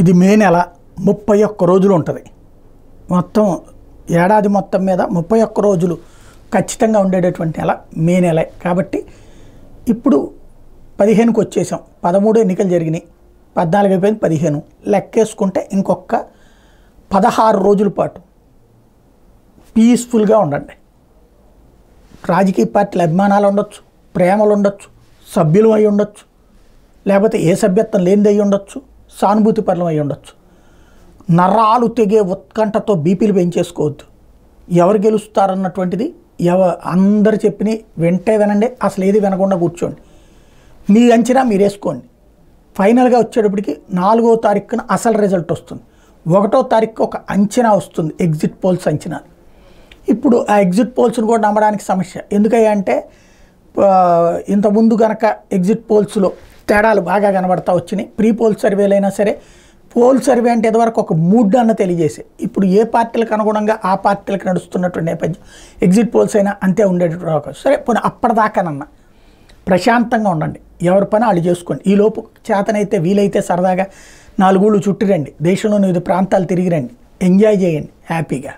ఇది మే నెల 31 రోజులు ఉంటుంది. మొత్తం ఏడాది మొత్తం మీద 31 రోజులు ఖచ్చితంగా ఉండేటటువంటి నెల మే నెలే. కాబట్టి ఇప్పుడు 15కి వచ్చేసాం. 13 ఎన్నికలు జరిగినాయి, 14 అయిపోయింది, 15 లెక్కేసుకుంటే ఇంకొక 16 రోజుల పాటు పీస్ఫుల్గా ఉండండి. రాజకీయ పార్టీల అభిమానాలు ఉండొచ్చు, ప్రేమలు ఉండొచ్చు, సభ్యులు అయి ఉండొచ్చు, లేకపోతే ఏ సభ్యత్వం లేనిది అయి ఉండొచ్చు, సానుభూతి పరులం అయి ఉండొచ్చు. నరాలు తెగే ఉత్కంఠతో బీపీలు పెంచేసుకోవద్దు. ఎవరు గెలుస్తారన్నటువంటిది అందరు చెప్పిన వెంటే వినండి, అసలు ఏది వినకుండా కూర్చోండి. మీ అంచనా మీరు వేసుకోండి. ఫైనల్గా వచ్చేటప్పటికి 4వ తారీఖున అసలు రిజల్ట్ వస్తుంది. 1వ తారీఖు ఒక అంచనా వస్తుంది, ఎగ్జిట్ పోల్స్ అంచనా. ఇప్పుడు ఆ ఎగ్జిట్ పోల్స్ని కూడా నమ్మడానికి సమస్య. ఎందుకయ్యా అంటే ఇంతకుముందు కనుక ఎగ్జిట్ పోల్స్లో తేడాలు బాగా కనబడతా వచ్చినాయి. ప్రీ పోల్ సర్వేలు అయినా సరే, పోల్ సర్వే అంటే ఇదివరకు ఒక మూడ్ అన్న తెలియజేసే, ఇప్పుడు ఏ పార్టీలకు అనుగుణంగా ఆ పార్టీలకు నడుస్తున్నటువంటి నేపథ్యం ఎగ్జిట్ పోల్స్ అయినా అంతే ఉండేటటువంటి అవకాశం. సరే పోనీ అప్పటిదాకానన్నా ప్రశాంతంగా ఉండండి, ఎవరి పని వాళ్ళు చేసుకోండి. ఈలోపు చేతనైతే వీలైతే సరదాగా 4 ఊళ్ళు చుట్టిరండి, దేశంలోని వివిధ ప్రాంతాలు తిరిగిరండి, ఎంజాయ్ చేయండి హ్యాపీగా.